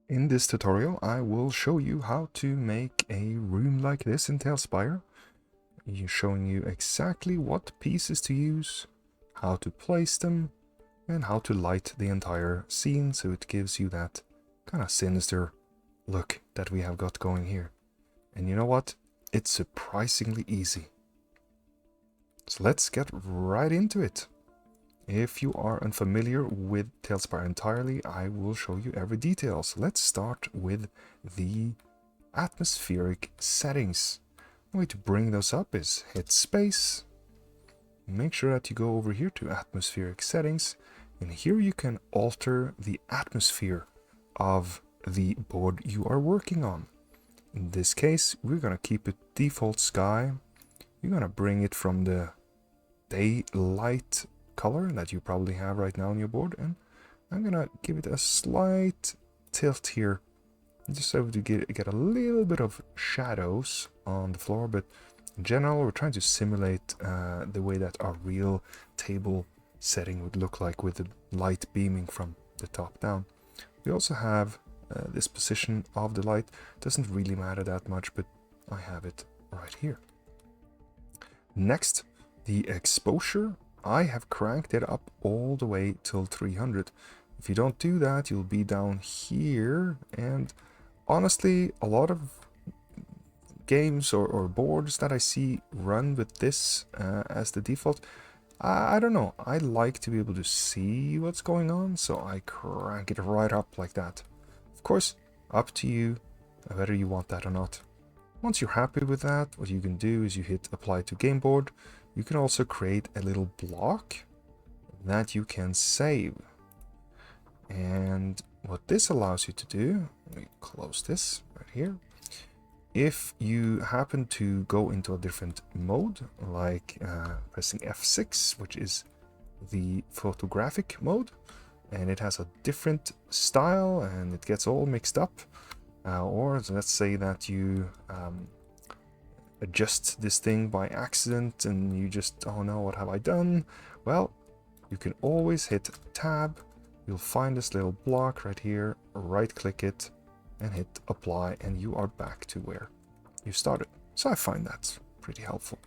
In this tutorial, I will show you how to make a room like this in TaleSpire. Showing you exactly what pieces to use, how to place them, and how to light the entire scene so it gives you that kind of sinister look that we have got going here. And you know what? It's surprisingly easy. So let's get right into it. If you are unfamiliar with TaleSpire entirely, I will show you every detail. So let's start with the atmospheric settings. The way to bring those up is hit space. Make sure that you go over here to atmospheric settings, and here you can alter the atmosphere of the board you are working on. In this case, we're gonna keep it default sky. You're gonna bring it from the daylight color that you probably have right now on your board, and I'm gonna give it a slight tilt here just so to get a little bit of shadows on the floor, but in general we're trying to simulate the way that our real table setting would look like with the light beaming from the top down. We also have this position of the light. Doesn't really matter that much, but I have it right here. Next, the exposure. I have cranked it up all the way till 300. If you don't do that, you'll be down here, and honestly, a lot of games or boards that I see run with this as the default, I don't know, I like to be able to see what's going on, so I crank it right up like that. Of course, up to you whether you want that or not. Once you're happy with that, what you can do is you hit apply to game board. You can also create a little block that you can save. And what this allows you to do, let me close this right here. If you happen to go into a different mode, like pressing F6, which is the photographic mode, and it has a different style and it gets all mixed up, or let's say that you adjust this thing by accident and you just, oh no, what have I done? Well, you can always hit tab. You'll find this little block right here, right click it and hit apply, and you are back to where you started. So I find that's pretty helpful.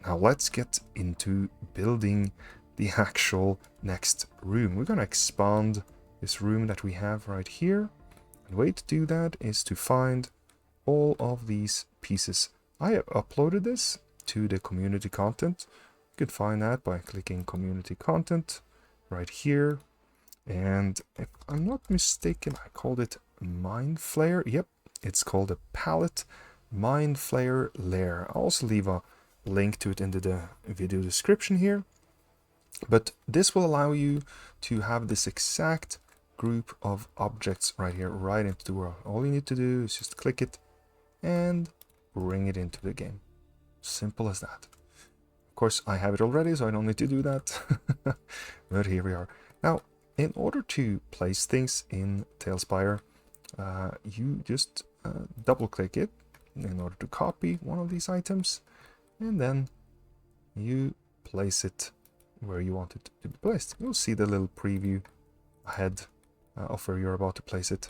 Now let's get into building the actual next room. We're gonna expand this room that we have right here. And the way to do that is to find all of these pieces. I have uploaded this to the community content. You can find that by clicking community content right here. And if I'm not mistaken, I called it MINDFLAYER. Yep, it's called a palette MINDFLAYER Lair. I'll also leave a link to it in the video description here. But this will allow you to have this exact group of objects right here, right into the world. All you need to do is just click it and bring it into the game. Simple as that. Of course, I have it already, so I don't need to do that. But here we are. Now, in order to place things in TaleSpire, you just double click it in order to copy one of these items, and then you place it where you want it to be placed. You'll see the little preview ahead of where you're about to place it.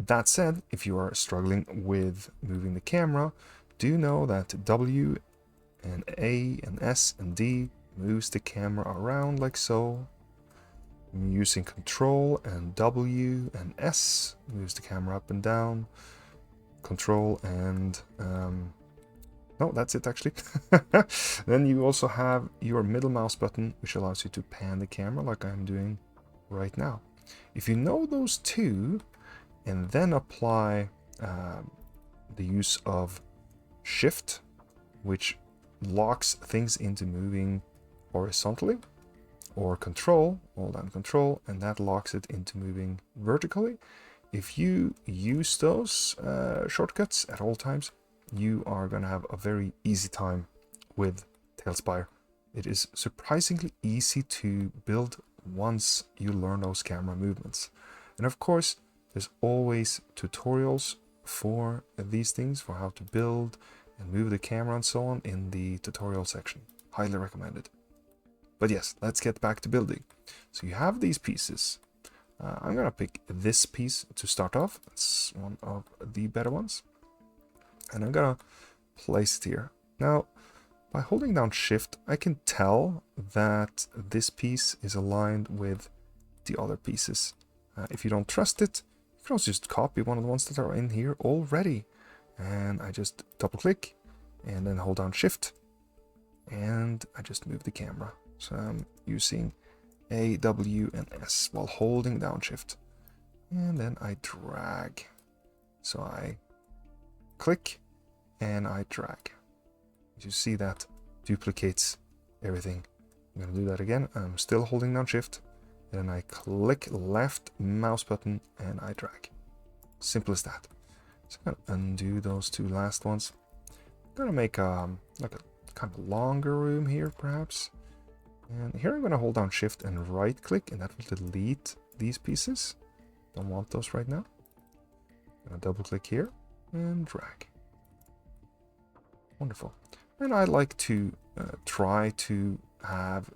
That said, if you are struggling with moving the camera, do know that W and A and S and D moves the camera around like so. Using Control and W and S moves the camera up and down. Control and no, that's it actually. Then you also have your middle mouse button, which allows you to pan the camera like I'm doing right now. If you know those two and then apply the use of Shift, which locks things into moving horizontally, or Control, hold down Control, and that locks it into moving vertically. If you use those shortcuts at all times, you are going to have a very easy time with TaleSpire. It is surprisingly easy to build once you learn those camera movements. And of course, there's always tutorials for these things, for how to build and move the camera and so on in the tutorial section. Highly recommended. But yes, let's get back to building. So you have these pieces. I'm gonna pick this piece to start off. It's one of the better ones. And I'm gonna place it here. Now, by holding down shift, I can tell that this piece is aligned with the other pieces. If you don't trust it, you can also just copy one of the ones that are in here already. And I just double click and then hold down shift. And I just move the camera. So I'm using A, W, and S while holding down shift. And then I drag. So I click and I drag. You see that duplicates everything. I'm going to do that again. I'm still holding down shift. Then I click left mouse button and I drag. Simple as that. So I'm going to undo those two last ones. I'm going to make like a kind of longer room here perhaps. And here I'm going to hold down shift and right click, and that will delete these pieces. Don't want those right now. I'm going to double click here and drag. Wonderful. And I like to try to have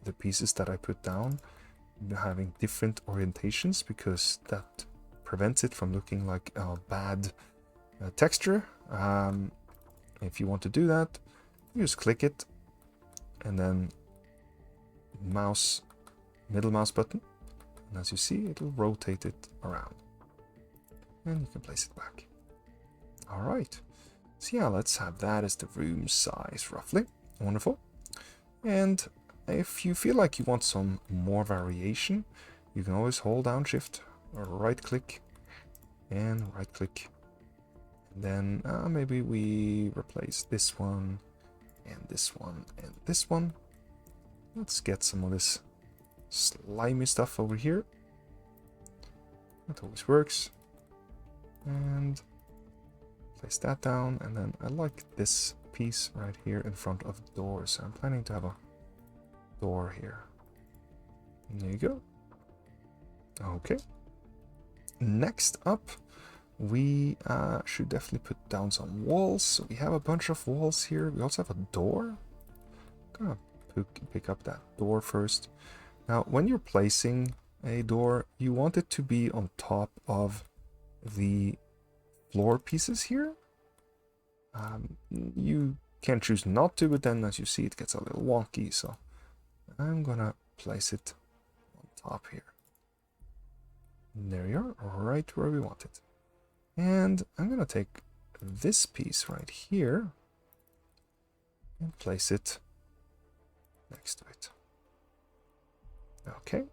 the pieces that I put down having different orientations, because that prevents it from looking like a bad texture. If you want to do that, you just click it and then middle mouse button, and as you see, it'll rotate it around and you can place it back. All right. So yeah, let's have that as the room size roughly. Wonderful. And if you feel like you want some more variation, you can always hold down shift or right click and right click. And then maybe we replace this one and this one and this one. Let's get some of this slimy stuff over here. That always works. And place that down, and then I like this piece right here in front of the door, so I'm planning to have a door here. And there you go. Okay. Next up, we should definitely put down some walls. So we have a bunch of walls here. We also have a door. I'm gonna pick up that door first. Now, when you're placing a door, you want it to be on top of the floor pieces here. You can choose not to, but then as you see, it gets a little wonky, so I'm gonna place it on top here. And there you are, right where we want it. And I'm gonna take this piece right here and place it next to it. Okay,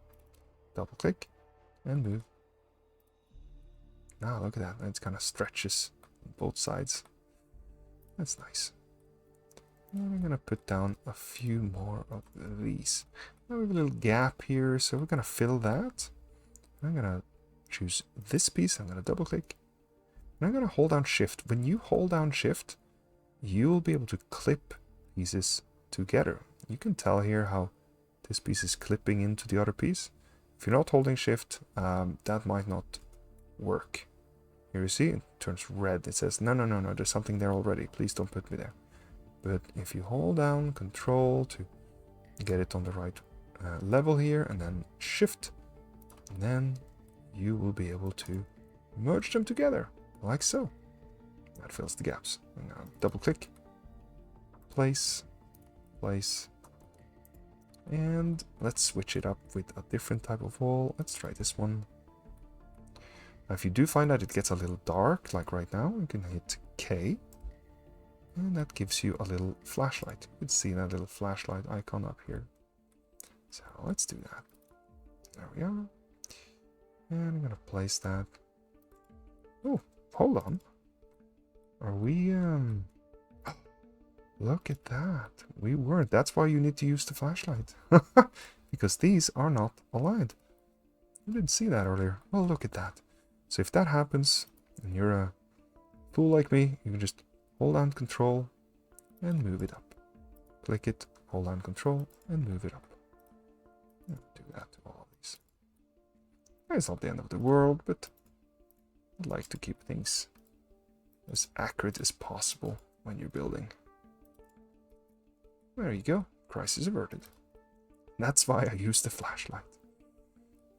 double click and move. Now look at that, it kind of stretches on both sides. That's nice. And I'm gonna put down a few more of these. Now we have a little gap here, so we're gonna fill that. I'm gonna choose this piece, I'm gonna double click, and I'm gonna hold down shift. When you hold down shift, you'll be able to clip pieces together. You can tell here how this piece is clipping into the other piece. If you're not holding shift, that might not work. Here you see, it turns red. It says, no, there's something there already. Please don't put me there. But if you hold down control to get it on the right level here, and then shift, then you will be able to merge them together, like so. That fills the gaps. I'm gonna double click, place, and let's switch it up with a different type of wall. Let's try this one. Now, if you do find that it gets a little dark, like right now, you can hit K, and that gives you a little flashlight. You can see that little flashlight icon up here. So let's do that. There we are. And I'm gonna place that. Oh, hold on. Are we look at that. We weren't. That's why you need to use the flashlight. Because these are not aligned. You didn't see that earlier. Well, look at that. So if that happens, and you're a fool like me, you can just hold down control and move it up. Click it, hold down control, and move it up. And do that to all of these. It's not the end of the world, but I'd like to keep things as accurate as possible when you're building. There you go. Crisis averted. That's why I use the flashlight.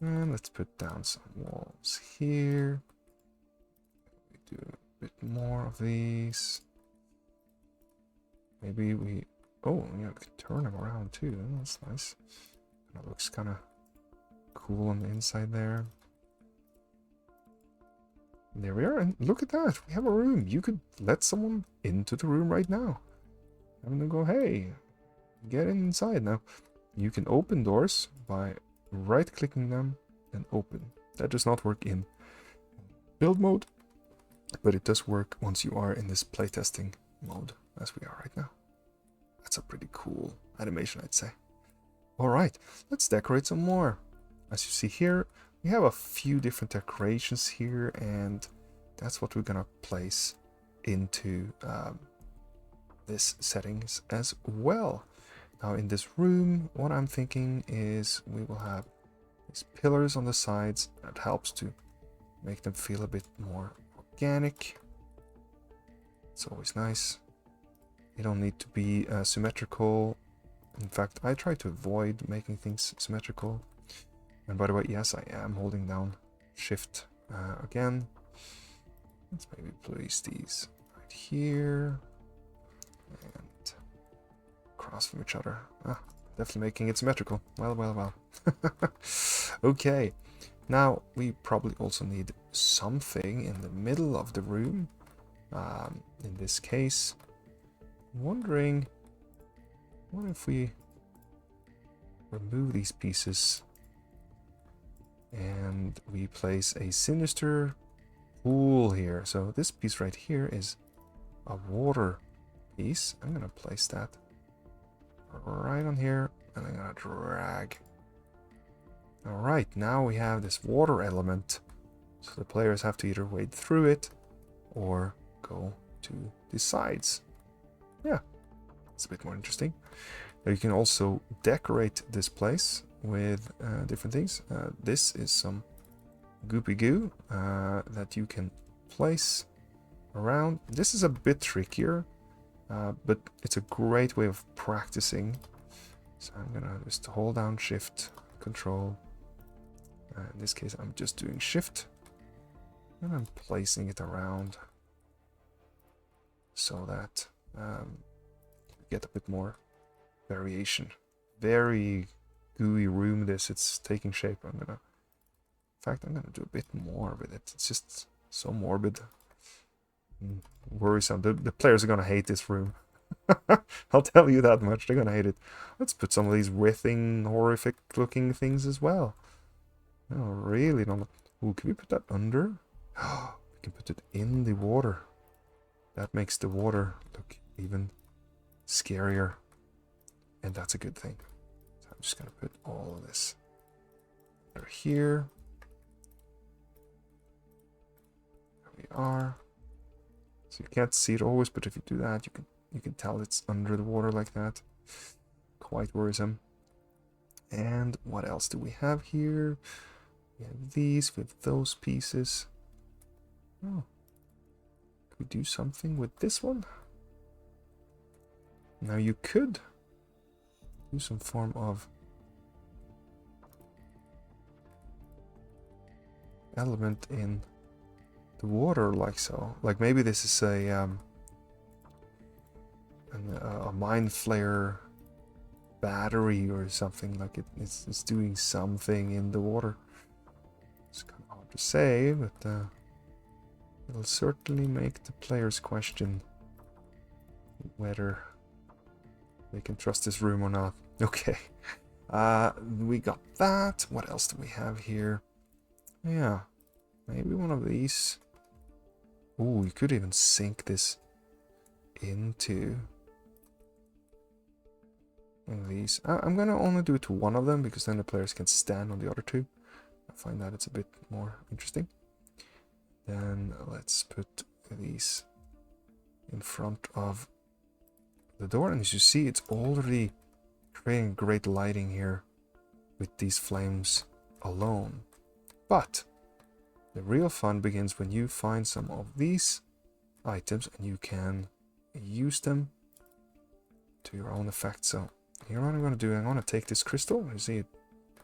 And let's put down some walls here. We do a bit more of these. Maybe we... Oh, yeah, we can turn them around too. That's nice. That looks kind of cool on the inside there. There we are, and look at that. We have a room. You could let someone into the room right now. And then go, hey, get inside now. You can open doors by right-clicking them and open. That does not work in build mode, but it does work once you are in this playtesting mode, as we are right now. That's a pretty cool animation, I'd say. Alright, let's decorate some more. As you see here, we have a few different decorations here, and that's what we're gonna place into this settings as well. Now in this room, what I'm thinking is we will have these pillars on the sides. That helps to make them feel a bit more organic. It's always nice. They don't need to be symmetrical. In fact, I try to avoid making things symmetrical. And by the way, yes, I am holding down Shift again. Let's maybe place these right here and across from each other. Definitely making it symmetrical. Well, well, well. Okay, now we probably also need something in the middle of the room. In this case, I'm wondering, what if we remove these pieces and we place a sinister pool here. So this piece right here is a water piece. I'm gonna place that right on here, and I'm gonna drag. Alright, now we have this water element, so the players have to either wade through it or go to the sides. Yeah, it's a bit more interesting. Now you can also decorate this place with different things. This is some goopy goo that you can place around. This is a bit trickier, but it's a great way of practicing. So I'm gonna just hold down Shift, Control. In this case, I'm just doing Shift, and I'm placing it around so that you get a bit more variation. Very gooey room this, it's taking shape. In fact, I'm gonna do a bit more with it. It's just so morbid and worrisome. The players are gonna hate this room. I'll tell you that much. They're gonna hate it. Let's put some of these writhing, horrific looking things as well. No, really don't. Ooh, can we put that under? We can put it in the water. That makes the water look even scarier. And that's a good thing. So I'm just gonna put all of this over here. There we are. So you can't see it always, but if you do that, you can tell it's under the water like that. Quite worrisome. And what else do we have here? We have these with those pieces. Oh, could we do something with this one? Now you could do some form of element in the water, like so. Like maybe this is a MINDFLAYER battery or something. Like it's doing something in the water. It's kind of hard to say, but it'll certainly make the players question whether they can trust this room or not. Okay, we got that. What else do we have here? Yeah, maybe one of these. Oh, you could even sink this into one of these. I'm gonna only do it to one of them because then the players can stand on the other two. I find that it's a bit more interesting. Then let's put these in front of the door, and as you see, it's already creating great lighting here with these flames alone. But the real fun begins when you find some of these items and you can use them to your own effect. So Here what I'm going to do, I'm going to take this crystal. You see it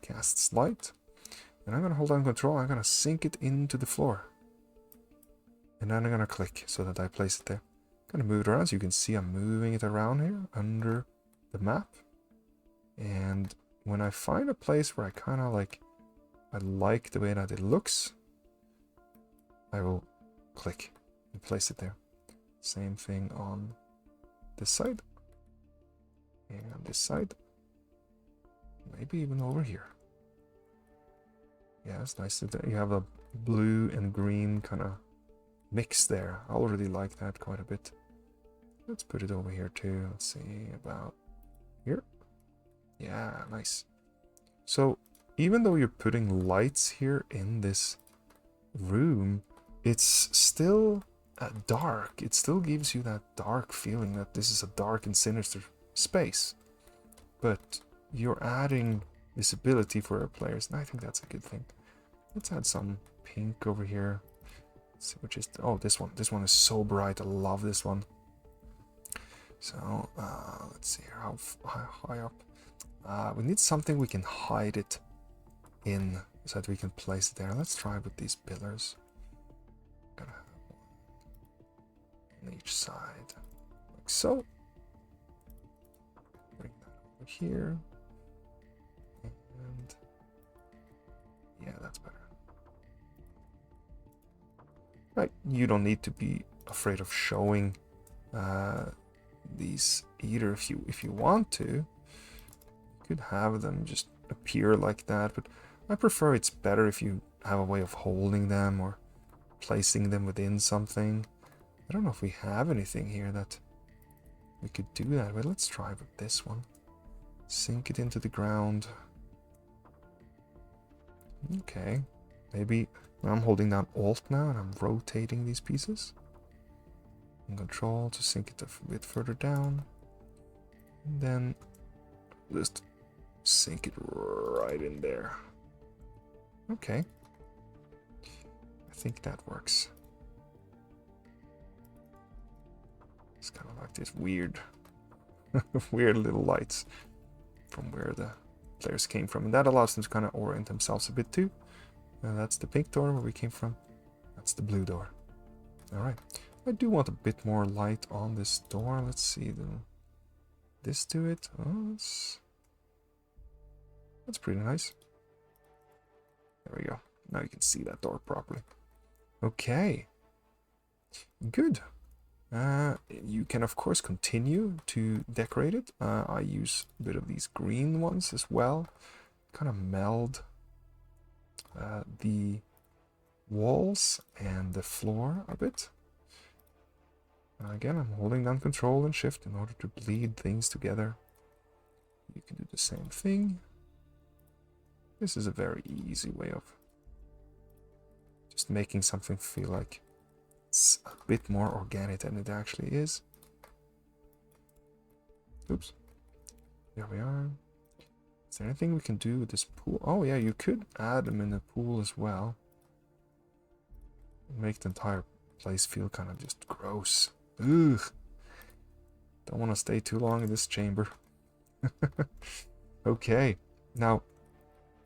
casts light. And I'm going to hold down control. I'm going to sink it into the floor. And then I'm going to click so that I place it there. I'm going to move it around so you can see I'm moving it around here under the map. And when I find a place where I kind of like, I like the way that it looks, I will click and place it there. Same thing on this side. And this side. Maybe even over here. Yeah, it's nice that you have a blue and green kind of mix there. I already like that quite a bit. Let's put it over here too. Let's see, about here. Yeah, nice. So even though you're putting lights here in this room, it's still dark. It still gives you that dark feeling that this is a dark and sinister space. But you're adding visibility for our players, and I think that's a good thing. Let's add some pink over here. Let's see which is, oh, this one. This one is so bright. I love this one. So let's see here, how high up. We need something we can hide it in so that we can place it there. Let's try with these pillars. Gotta have one on each side, like so. Bring that over here. And yeah, that's better. Right, you don't need to be afraid of showing these either if you want to. You could have them just appear like that, but I prefer it's better if you have a way of holding them or placing them within something. I don't know if we have anything here that we could do that with. Let's try with this one. Sink it into the ground. Okay, maybe I'm holding down Alt now and I'm rotating these pieces. And Control to sink it a bit further down. And then just sink it right in there. Okay. I think that works. It's kind of like this weird, weird little lights from where the players came from. And that allows them to kind of orient themselves a bit too. That's the pink door where we came from. That's the blue door. Alright. I do want a bit more light on this door. Let's see. This do it. Oh, that's pretty nice. There we go. Now you can see that door properly. Okay. Good. You can of course continue to decorate it. I use a bit of these green ones as well. Kind of meld the walls and the floor a bit. Again, I'm holding down Control and Shift in order to bleed things together. You can do the same thing. This is a very easy way of just making something feel like it's a bit more organic than it actually is. Oops. There we are. Is there anything we can do with this pool? Oh yeah, you could add them in the pool as well. Make the entire place feel kind of just gross. Ugh. Don't want to stay too long in this chamber. Okay. Now,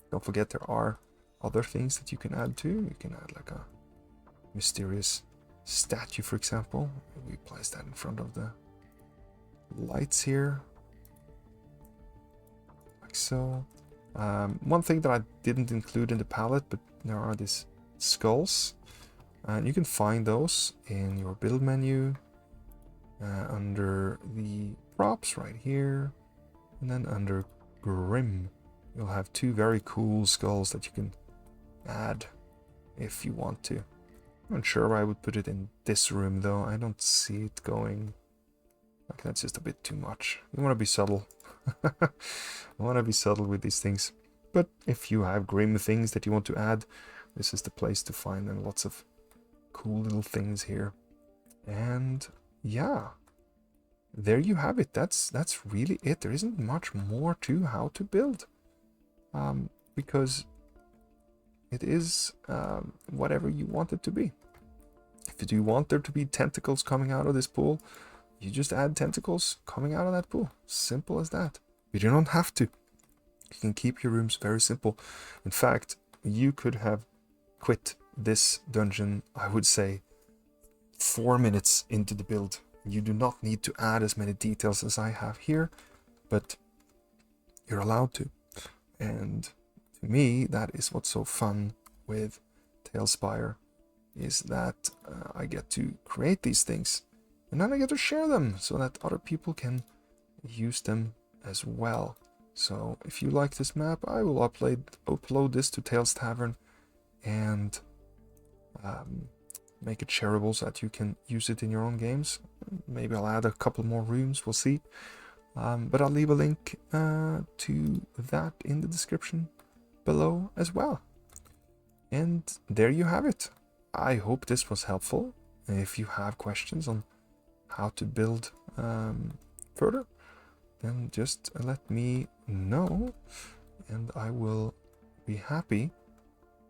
don't forget there are other things that you can add too. You can add like a mysterious statue, for example. We place that in front of the lights here. Like so. One thing that I didn't include in the palette, but there are these skulls. And you can find those in your build menu. Under the props right here. And then under Grim, you'll have two very cool skulls that you can add if you want to. I'm not sure why I would put it in this room though. I don't see it going. Like, that's just a bit too much. You want to be subtle. I want to be subtle with these things. But if you have Grim things that you want to add, this is the place to find them. Lots of cool little things here. And yeah, there you have it. That's really it. There isn't much more to how to build, because it is whatever you want it to be. If you do want there to be tentacles coming out of this pool, you just add tentacles coming out of that pool. Simple as that. You do not have to. You can keep your rooms very simple. In fact, you could have quit this dungeon, I would say, 4 minutes into the build. You do not need to add as many details as I have here, but you're allowed to. And to me, that is what's so fun with TaleSpire, is that I get to create these things, and then I get to share them so that other people can use them as well. So if you like this map, I will upload this to Tales Tavern and make it shareable so that you can use it in your own games. Maybe I'll add a couple more rooms, we'll see. But I'll leave a link to that in the description below as well. And there you have it. I hope this was helpful. If you have questions on how to build further, then just let me know, and I will be happy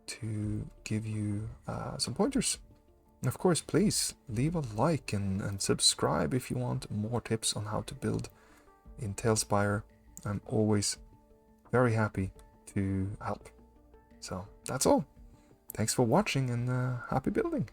to give you some pointers. And of course, please leave a like and subscribe if you want more tips on how to build in TaleSpire. I'm always very happy to help. So that's all. Thanks for watching, and happy building.